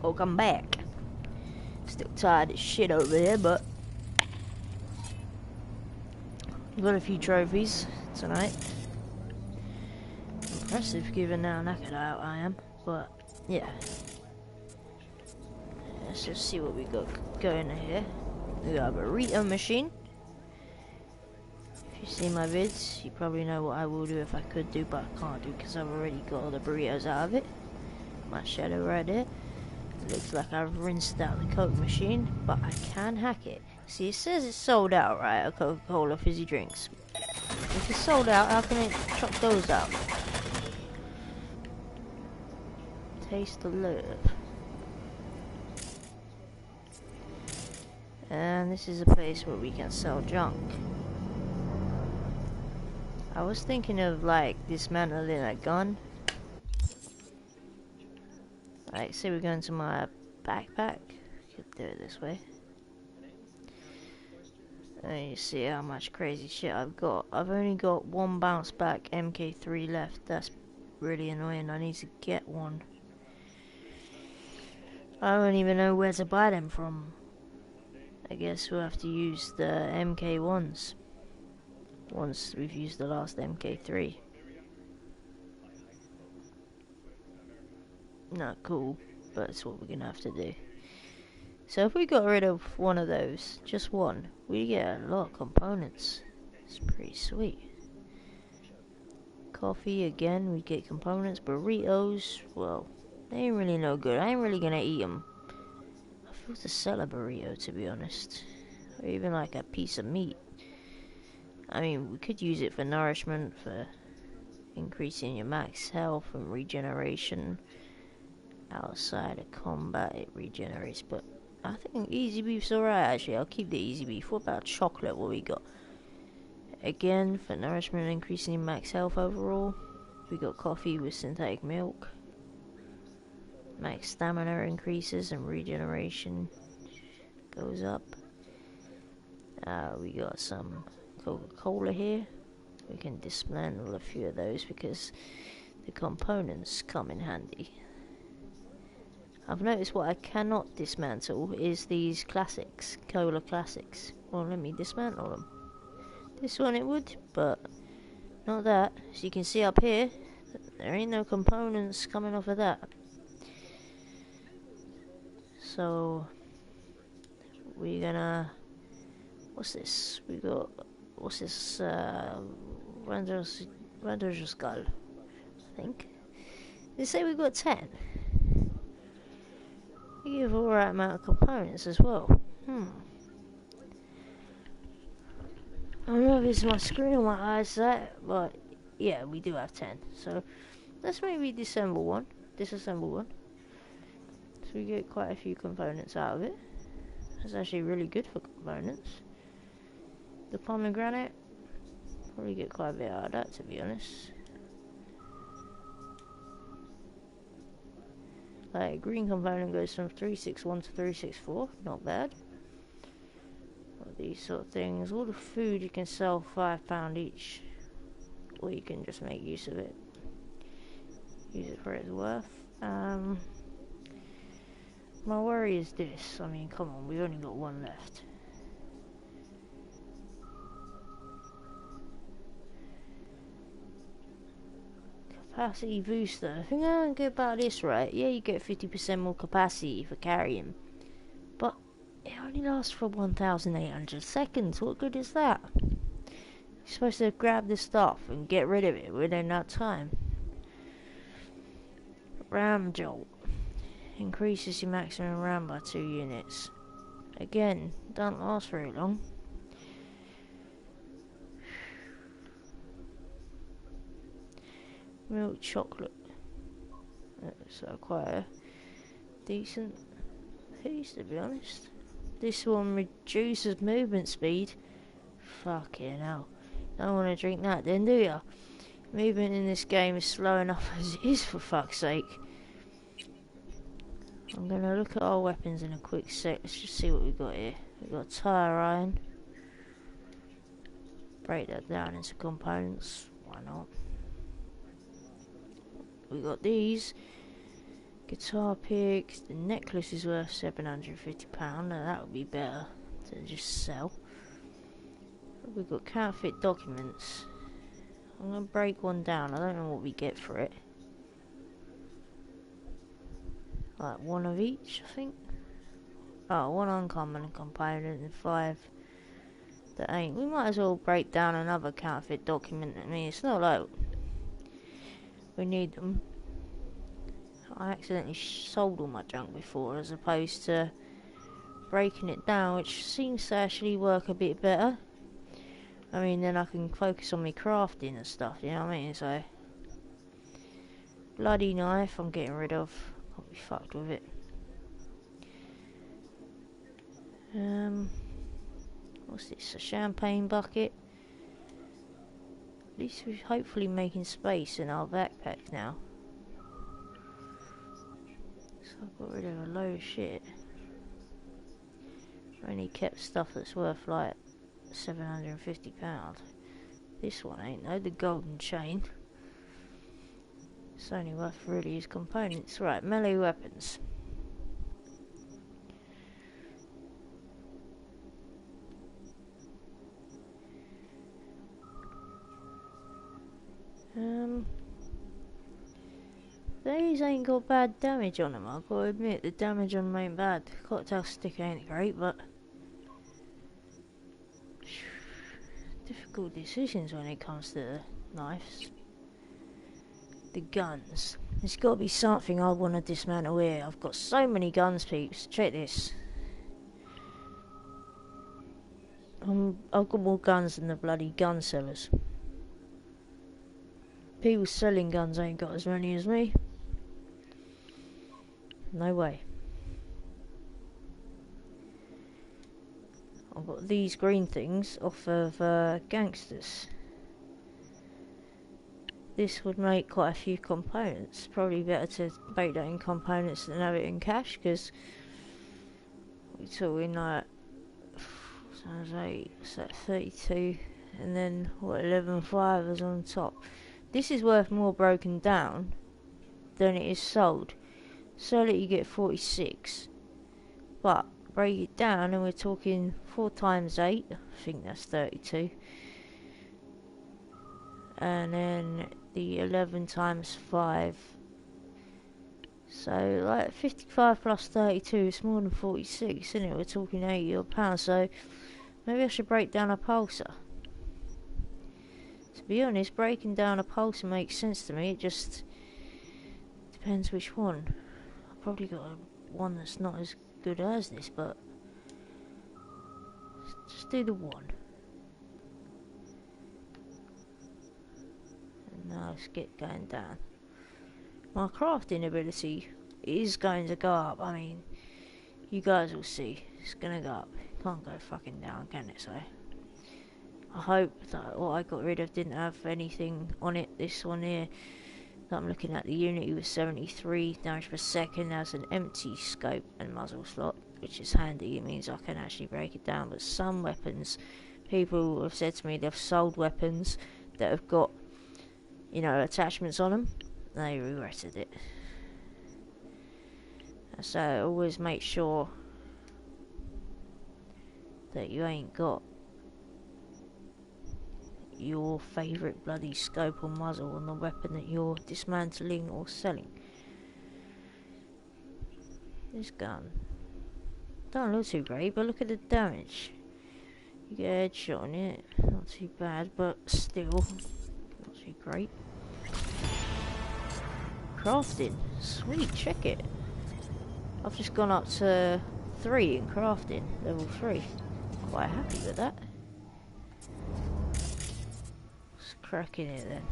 Welcome back. Still tired as shit over here, but got a few trophies tonight. Impressive given how knackered out I am, but yeah. Let's just see what we got going here. We got a burrito machine. If you see my vids, you probably know what I will do if I could do, but I can't do because I've already got all the burritos out of it. My shadow right there. It looks like I've rinsed out the Coke machine, but I can hack it. See, it says it's sold out, right, of Coca-Cola fizzy drinks. If it's sold out, how can it chuck those out? Taste the love. And this is a place where we can sell junk. I was thinking of like dismantling a gun. Like, say we go into my backpack. Could do it this way. And you see how much crazy shit I've got. I've only got one bounce back MK3 left. That's really annoying. I need to get one. I don't even know where to buy them from. I guess we'll have to use the MK1s once we've used the last MK3. Not cool, but it's what we're gonna have to do. So if we got rid of one of those, just one, we get a lot of components. It's pretty sweet. Coffee, again, we get components. Burritos, well, they ain't really no good. I ain't really gonna eat them. I feel to sell a burrito, to be honest. Or even like a piece of meat. I mean, we could use it for nourishment, for increasing your max health and regeneration. Outside of combat, it regenerates, but I think easy beef's alright actually. I'll keep the easy beef. What about chocolate? What we got? Again, for nourishment and increasing max health overall. We got coffee with synthetic milk. Max stamina increases and regeneration goes up. We got some Coca-Cola here. We can dismantle a few of those because the components come in handy. I've noticed what I cannot dismantle is these classics, cola classics. Well, let me dismantle them. This one it would, but not that. As you can see up here, there ain't no components coming off of that. So we're gonna, what's this? We got, what's this? Render's skull, I think. They say we got 10. You give alright amount of components as well. I don't know if it's my screen or my eyesight, but yeah, we do have 10. So let's maybe disassemble one. So we get quite a few components out of it. That's actually really good for components. The pomegranate, probably get quite a bit out of that, to be honest. Like, green component goes from 361 to 364, not bad. All these sort of things. All the food you can sell £5 each, or you can just make use of it. Use it for its worth. My worry is this. I mean, come on, we've only got one left. Capacity booster. I think I don't get about this right. Yeah, you get 50% more capacity for carrying, but it only lasts for 1,800 seconds. What good is that? You're supposed to grab the stuff and get rid of it within that time. Ram jolt. Increases your maximum RAM by 2 units. Again, don't last very long. Milk chocolate. So quite a decent piece, to be honest. This one reduces movement speed. Fucking hell. Don't want to drink that then, do ya? Movement in this game is slow enough as it is, for fuck's sake. I'm gonna look at our weapons in a quick sec. Let's just see what we got here. We got tire iron. Break that down into components. Why not? We got these. Guitar pick. The necklace is worth £750. Now that would be better to just sell. We've got counterfeit documents. I'm going to break one down. I don't know what we get for it. Like one of each, I think. Oh, one uncommon component and 5 that ain't. We might as well break down another counterfeit document. I mean, it's not like we need them. I accidentally sold all my junk before as opposed to breaking it down, which seems to actually work a bit better. I mean, then I can focus on my crafting and stuff, you know what I mean? So, bloody knife I'm getting rid of. Can't be fucked with it. What's this? A champagne bucket? At least we're hopefully making space in our backpack now. So I've got rid of a load of shit. I only kept stuff that's worth like £750. This one ain't though, the golden chain. It's only worth really his components. Right, melee weapons. These ain't got bad damage on them, I've got to admit. The damage on them ain't bad. Cocktail stick ain't great, but difficult decisions when it comes to the knives. The guns. There's got to be something I want to dismantle here. I've got so many guns, peeps. Check this. I've got more guns than the bloody gun sellers. People selling guns ain't got as many as me. No way. I've got these green things off of gangsters. This would make quite a few components. Probably better to break that in components than have it in cash, because we're talking like, sounds like, what's that, 32, and then what, 11.5 is on top. This is worth more broken down than it is sold. Sell it, you get 46, but break it down and we're talking 4 times 8, I think that's 32, and then the 11 times 5, so like 55 plus 32, it's more than 46, isn't it? We're talking 80 odd pounds, so maybe I should break down a pulsar. To be honest, breaking down a pulsar makes sense to me. It just depends which one. I've probably got one that's not as good as this, but just do the one. And now let's get going down. My crafting ability is going to go up. I mean, you guys will see. It's going to go up. It can't go fucking down, can it? So I hope that what I got rid of didn't have anything on it. This one here that I'm looking at, the Unity was 73 damage per second. There's an empty scope and muzzle slot, which is handy. It means I can actually break it down. But some weapons, people have said to me they've sold weapons that have got, you know, attachments on them. They regretted it. So always make sure that you ain't got your favourite bloody scope or muzzle on the weapon that you're dismantling or selling. This gun don't look too great, but look at the damage. You get a headshot on it, not too bad, but still not too great. Crafting, sweet, check it. I've just gone up to 3 in crafting, level 3. Quite happy with that. Cracking it then.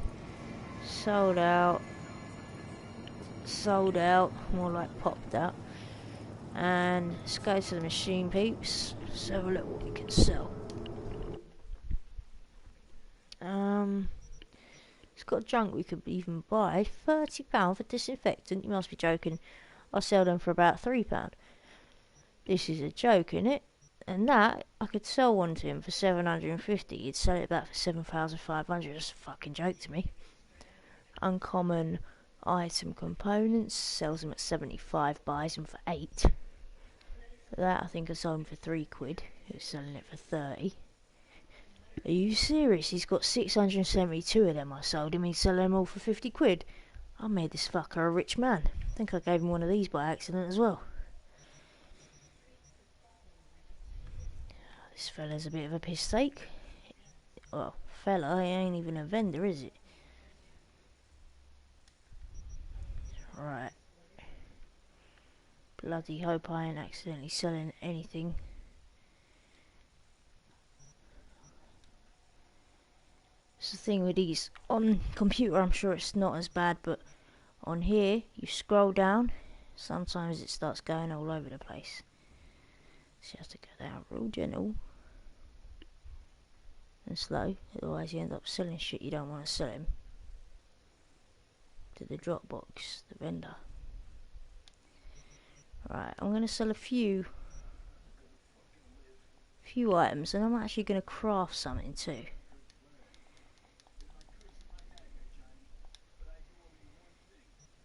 Sold out, more like popped out. And let's go to the machine, peeps. Let's have a look what we can sell. It's got junk we could even buy. £30 for disinfectant, you must be joking. I'll sell them for about £3. This is a joke, innit? And that, I could sell one to him for 750. You'd sell it back for 7,500. That's a fucking joke to me. Uncommon item components, sells them at 75, buys them for 8. That I think I sold him for £3. He was selling it for 30. Are you serious? He's got 672 of them. I sold him. He's selling them all for £50. I made this fucker a rich man. I think I gave him one of these by accident as well. This fella's a bit of a piss take. Well, fella, he ain't even a vendor, is it? Right. Bloody hope I ain't accidentally selling anything. It's the thing with these. On computer I'm sure it's not as bad, but on here you scroll down, sometimes it starts going all over the place. So you have to go down real gentle and slow, otherwise you end up selling shit you don't want to sell him to the Dropbox, the vendor. Right, I'm going to sell a few items, and I'm actually going to craft something too.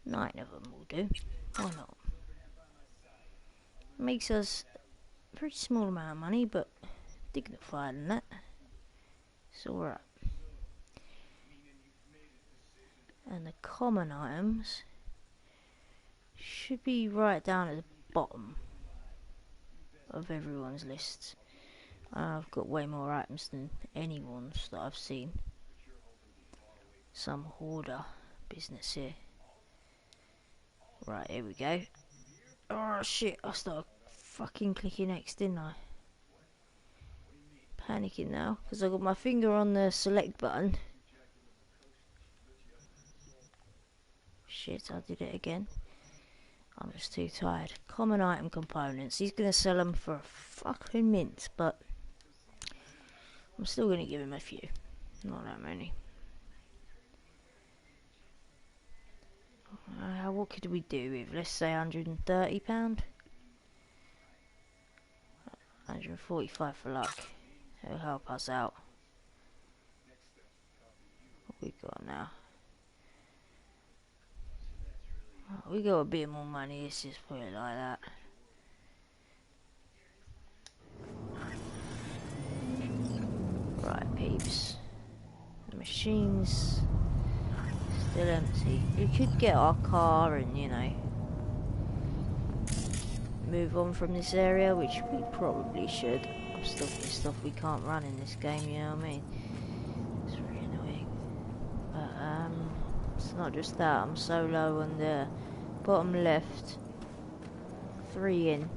9 of them will do. Why not? Makes us a pretty small amount of money, but dignified in that. It's alright. And the common items should be right down at the bottom of everyone's lists. I've got way more items than anyone's that I've seen. Some hoarder business here. Right, here we go. Oh shit, I started fucking clicking X, didn't I? Panicking now, because I got my finger on the select button. Shit, I did it again. I'm just too tired. Common item components. He's going to sell them for a fucking mint, but I'm still going to give him a few. Not that many. What could we do with, let's say, £130? 145 for luck. It'll help us out. What we got now? Oh, we got a bit more money, let's just put it like that. Right, peeps. The machine's still empty. We could get our car and, you know, move on from this area, which we probably should. I'm still pissed off we can't run in this game, you know what I mean? It's really annoying. But, it's not just that, I'm so low on the bottom left. 3 in,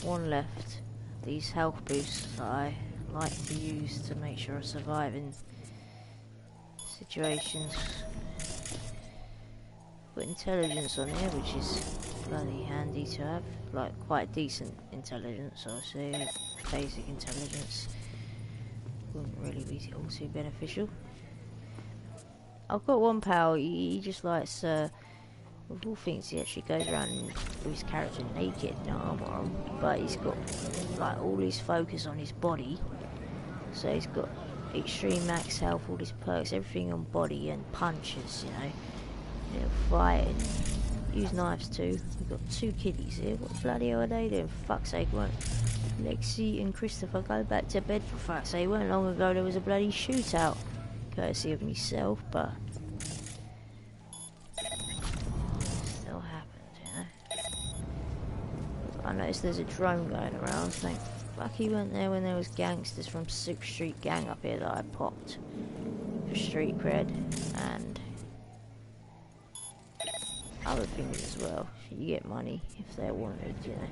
1 left. These health boosts that I like to use to make sure I survive in situations. Put intelligence on here, which is bloody handy to have. Like, quite decent intelligence, I say. Basic intelligence wouldn't really be all too beneficial. I've got one pal, he just likes, with all things, he actually goes around with his character naked, no armor on, but he's got, like, all his focus on his body. So he's got extreme max health, all his perks, everything on body and punches, you know. He'll fight and use knives too. We've got 2 kiddies here. What bloody hell are they doing? For fuck's sake, won't Lizzee and Christopher go back to bed for fuck's sake? Weren't long ago there was a bloody shootout. Courtesy of myself, but still happened, you know. I noticed there's a drone going around. Thank fuck he went there when there was gangsters from 6th Street Gang up here that I popped for street cred and other things as well. You get money if they're wanted, you know.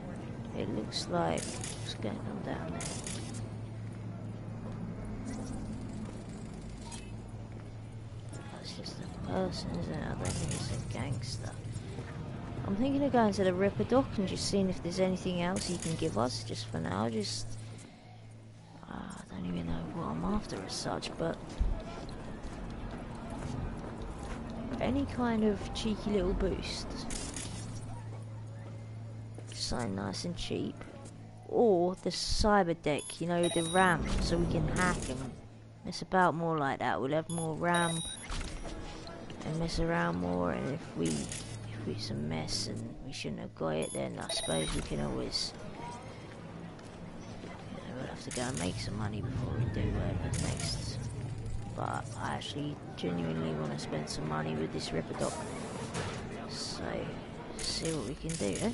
It looks like what's going on down there. That's just a person, isn't it? I don't think it's a gangster. I'm thinking of going to the Ripper Dock and just seeing if there's anything else he can give us, just for now. Just I don't even know what I'm after as such, but any kind of cheeky little boost, something nice and cheap, or the cyber deck, you know, the RAM, so we can hack them. It's about more like that. We'll have more RAM, and mess around more, and if it's a mess and we shouldn't have got it, then I suppose we can always, we'll have to go and make some money before we do whatever's next. But I actually genuinely want to spend some money with this Ripper Doc, so see what we can do, eh?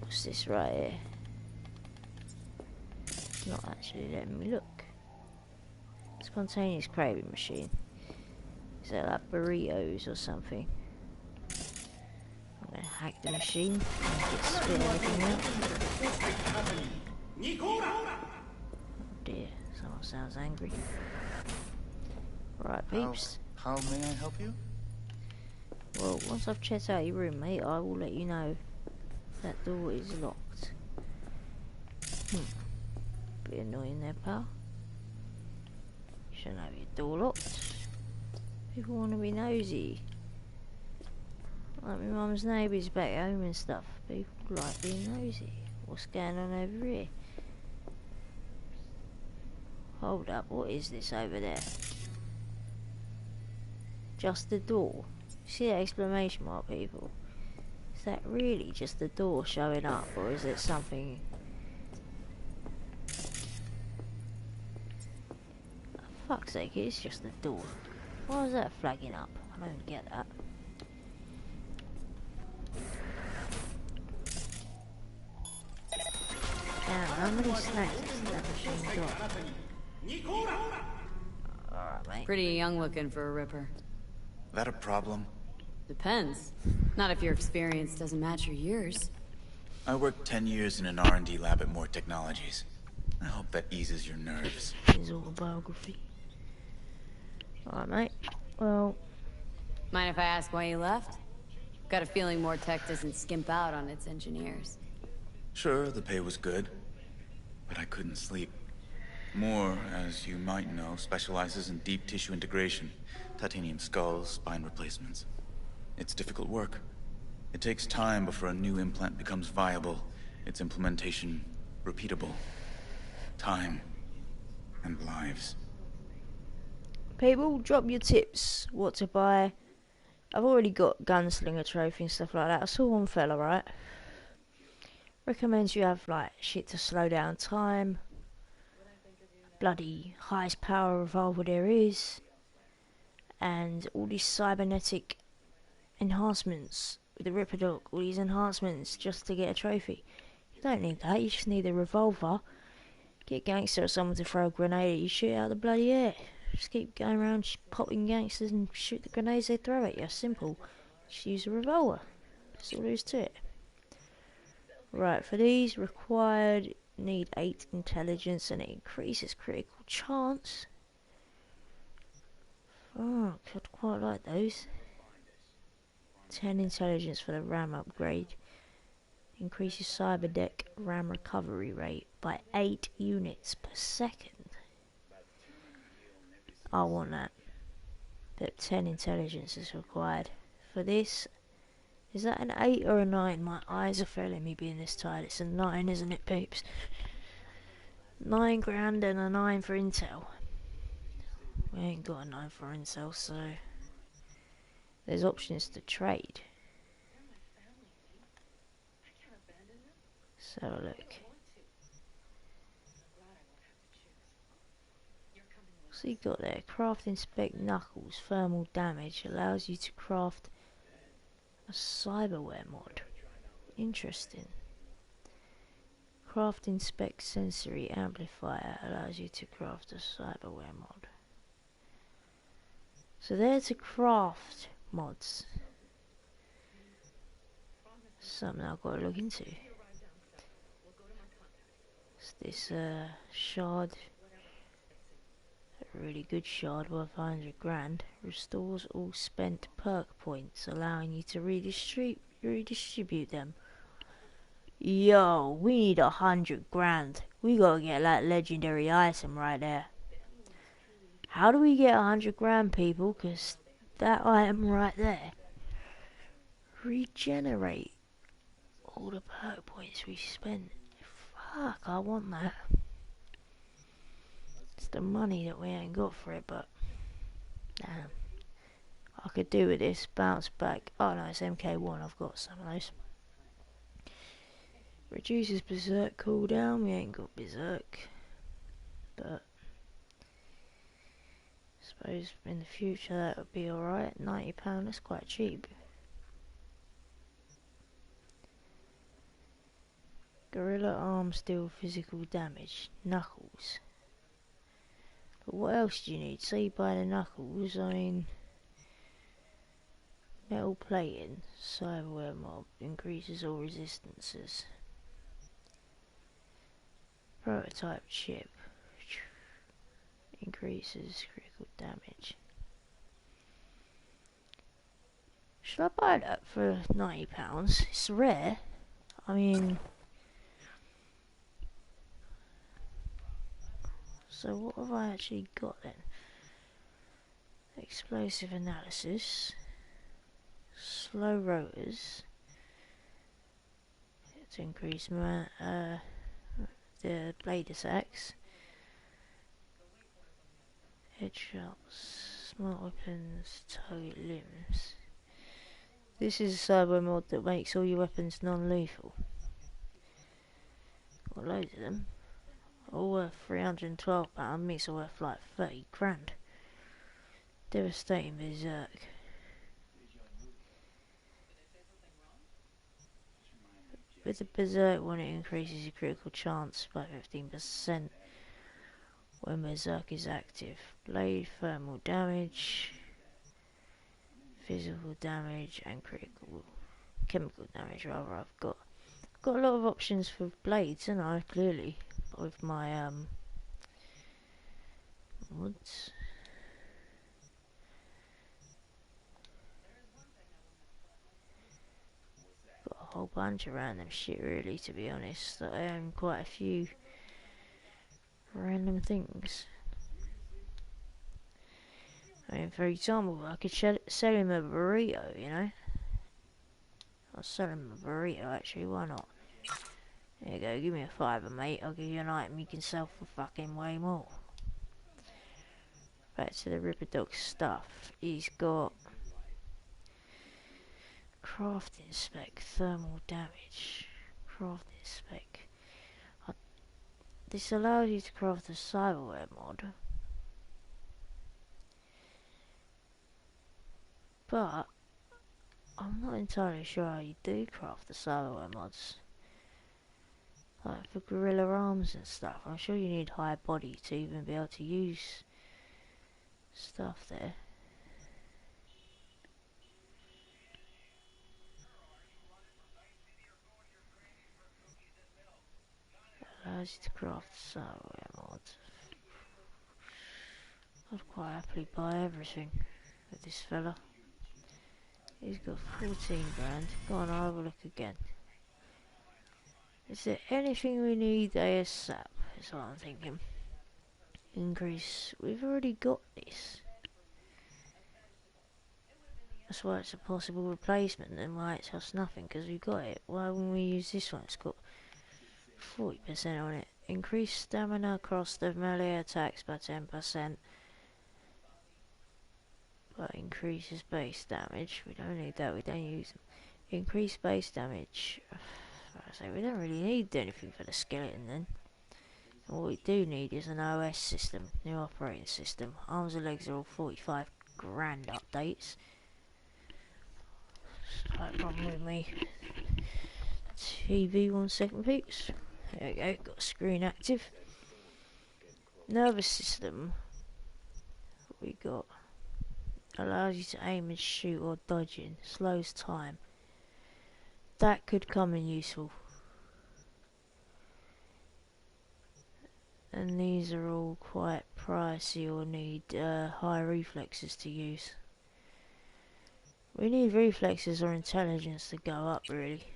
What's this right here? It's not actually letting me look. Spontaneous craving machine. Is that like burritos or something? I'm gonna hack the machine and get spit everything out. Oh dear, someone sounds angry. Right, peeps. How may I help you? Well, once I've checked out your room, mate, I will let you know if that door is locked. Bit annoying there, pal. Shouldn't have your door locked. People want to be nosy. Like my mum's neighbours back home and stuff. People like being nosy. What's going on over here? Hold up, what is this over there? Just the door. See that exclamation mark, people? Is that really just the door showing up, or is it something? For fuck's sake, it's just the door. Why is that flagging up? I don't get that. Damn, how many snacks has that machine got? Alright, mate. Pretty young looking for a Ripper. That a problem? Depends. Not if your experience doesn't match your years. I worked 10 years in an R&D lab at More Technologies. I hope that eases your nerves. His autobiography. Alright, mate. Well... Mind if I ask why you left? Got a feeling More Tech doesn't skimp out on its engineers. Sure, the pay was good, but I couldn't sleep. More, as you might know, specializes in deep tissue integration, titanium skulls, spine replacements. It's difficult work. It takes time before a new implant becomes viable, its implementation repeatable. Time and lives. People, drop your tips. What to buy. I've already got gunslinger trophy and stuff like that. I saw one fella, right? Recommends you have like shit to slow down time. Bloody highest power revolver there is. And all these cybernetic enhancements with the Ripper Doc. All these enhancements just to get a trophy. You don't need that. You just need a revolver. Get gangster or someone to throw a grenade at you. Shoot out the bloody air. Just keep going around popping gangsters and shoot the grenades they throw at you. Simple. Just use a revolver. That's all there is to it. Right, for these required need 8 intelligence and it increases critical chance. Oh, I'd quite like those. 10 intelligence for the RAM upgrade. Increases cyberdeck RAM recovery rate by 8 units per second. I want that. But 10 intelligence is required. For this, is that an 8 or a 9? My eyes are failing me being this tired. It's a 9, isn't it, peeps? 9 grand and a 9 for intel. We ain't got a 9 for intel, so there's options to trade. So look. So you got there, craft inspect knuckles, thermal damage, allows you to craft a cyberware mod. Interesting. Craft inspect sensory amplifier, allows you to craft a cyberware mod. So there to craft mods. Something I've got to look into. It's this shard. A really good shard worth 100 grand. Restores all spent perk points, allowing you to redistribute them. Yo, we need 100 grand. We gotta get that legendary item right there. How do we get 100 grand, people? Because that item right there. Regenerate all the perk points we spent. Fuck, I want that. It's the money that we ain't got for it, but damn. I could do with this. Bounce back. Oh no, it's MK1. I've got some of those. Reduces berserk cooldown. We ain't got berserk, but I suppose in the future that would be alright. £90. That's quite cheap. Gorilla arms deal physical damage. Knuckles. But what else do you need? Say you buy the knuckles. I mean, metal plating. Cyberware mob increases all resistances. Prototype chip increases critical damage. Should I buy that for £90? It's rare. I mean, so what have I actually got then? Explosive analysis, slow rotors to increase the blade attacks. Headshots, smart weapons, target limbs. This is a cyber mod that makes all your weapons non-lethal. Got loads of them. All worth £312, makes it worth like 30 grand. Devastating berserk. With the berserk one, it increases your critical chance by 15% when berserk is active. Blade thermal damage, physical damage, and chemical damage. Rather, I've got a lot of options for blades, and I clearly with my mods. Got a whole bunch of random shit, really, to be honest. I own quite a few random things. I mean, for example, I could sell him a burrito, you know? I'll sell him a burrito, actually, why not? There you go, give me a fiver, mate. I'll give you an item you can sell for fucking way more. Back to the Ripper Dog stuff. He's got crafting spec, thermal damage, crafting spec. This allows you to craft a cyberware mod, but I'm not entirely sure how you do craft the cyberware mods. Like for gorilla arms and stuff, I'm sure you need high body to even be able to use stuff there. Allows you to craft cyberware mods. I'd quite happily buy everything with this fella. He's got 14 grand. Go on, I'll have a look again. Is there anything we need ASAP? Is what I'm thinking. Increase. We've already got this. That's why it's a possible replacement, and why it costs nothing, because we got it. Why wouldn't we use this one? It's got 40% on it. Increase stamina across the melee attacks by 10%. But increases base damage. We don't need that, we don't use them. Increase base damage. I say we don't really need anything for the skeleton then. And what we do need is an OS system, new operating system. Arms and legs are all 45 grand updates. Slight problem with me. TV, 1 second peeps. There we go, got screen active. Nervous system. What we got? Allows you to aim and shoot or dodging. Slows time. That could come in useful. And these are all quite pricey or need high reflexes to use. We need reflexes or intelligence to go up, really.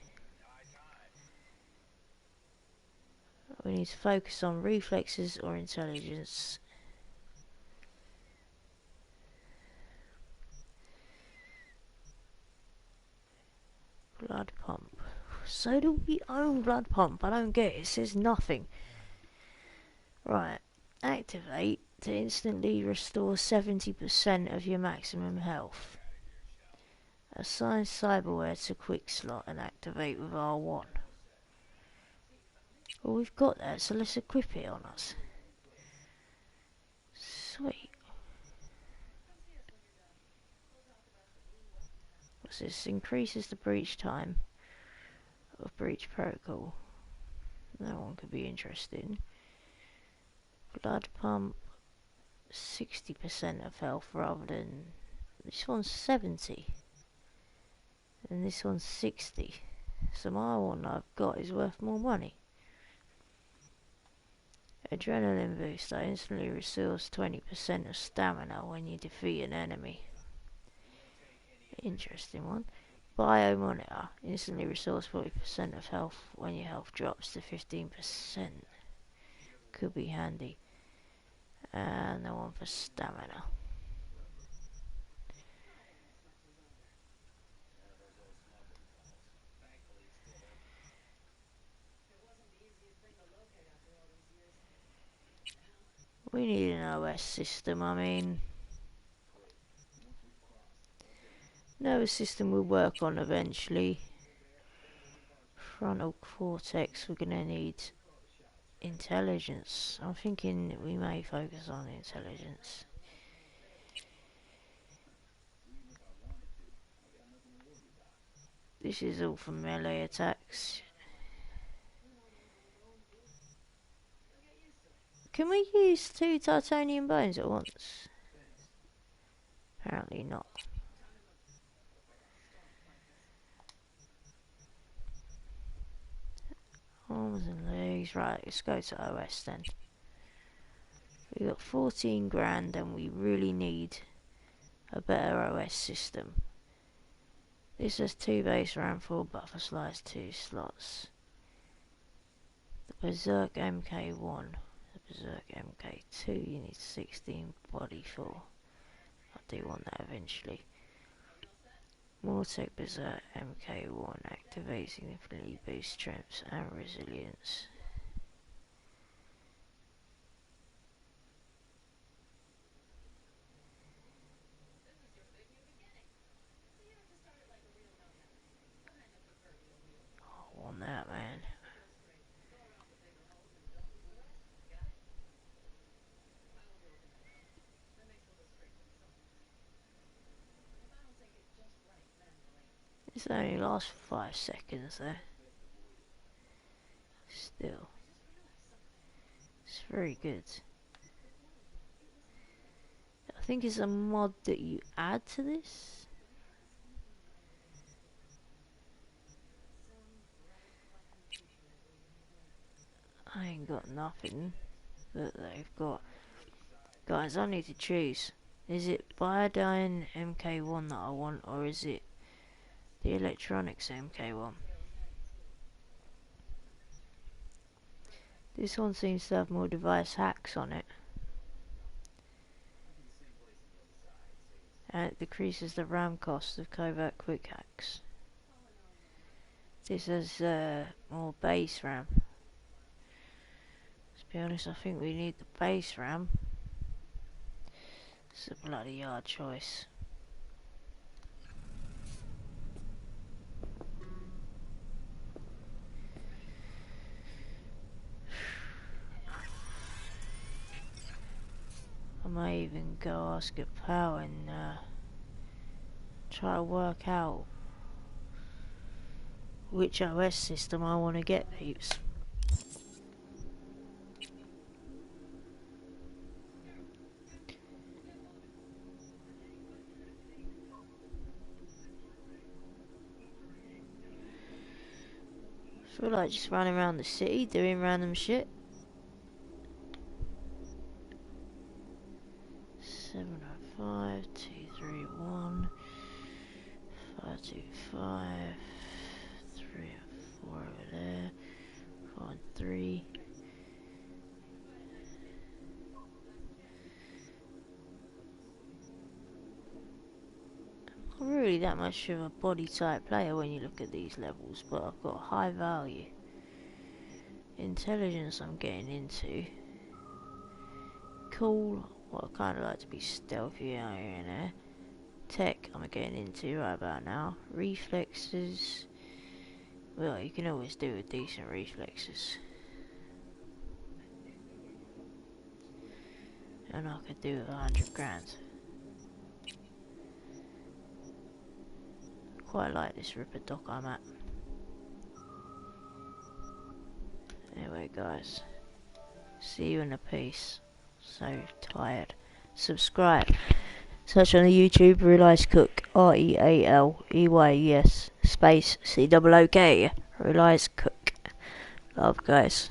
We need to focus on reflexes or intelligence. Blood pump. So do we own blood pump? I don't get it. It says nothing. Right. Activate to instantly restore 70% of your maximum health. Assign cyberware to quick slot and activate with R1. Well, we've got that, so let's equip it on us. Sweet. What's this? Increases the breach time of breach protocol. That one could be interesting. Blood pump, 60% of health rather than... This one's 70. And this one's 60. So my one I've got is worth more money. Adrenaline booster instantly restores 20% of stamina when you defeat an enemy. Interesting one. Biomonitor instantly restores 40% of health when your health drops to 15%. Could be handy. And the one for stamina. We need an OS system, I mean... Nervous system we'll work on eventually. Frontal cortex, we're gonna need intelligence. I'm thinking we may focus on intelligence. This is all for melee attacks. Can we use 2 titanium bones at once? Apparently not. Arms and legs. Right, let's go to OS then. We got 14 grand and we really need a better OS system. This has 2 base RAM, 4 buffer slides, 2 slots. The Berserk MK1, the Berserk MK2, you need 16 body for. I do want that eventually. Mortec Berserk MK1 activate significantly boost strength and resilience. I want that, man. This only lasts for 5 seconds though. Still. It's very good. I think it's a mod that you add to this. I ain't got nothing that they've got. Guys, I need to choose. Is it Biodyne MK1 that I want, or is it the Electronics MK1? This one seems to have more device hacks on it. And it decreases the RAM cost of covert quick hacks. This has more base RAM. To be honest, I think we need the base RAM. It's a bloody hard choice. I may even go ask a pal and try to work out which OS system I want to get, peeps. I feel like just running around the city doing random shit. 705 231 525 3 and 4 over there. 4 and 3. I'm not really that much of a body type player when you look at these levels, but I've got high value. Intelligence I'm getting into. Cool. Well, I kind of like to be stealthy out here and there. tech I'm getting into right about now. Reflexes. Well, you can always do with decent reflexes. And I could do with 100 grand. Quite like this Ripper dock I'm at. Anyway guys, see you in a piece. So tired. Subscribe. Search on the YouTube Realeyes Cook, REALEYES space COOK. Realeyes Cook. Love guys.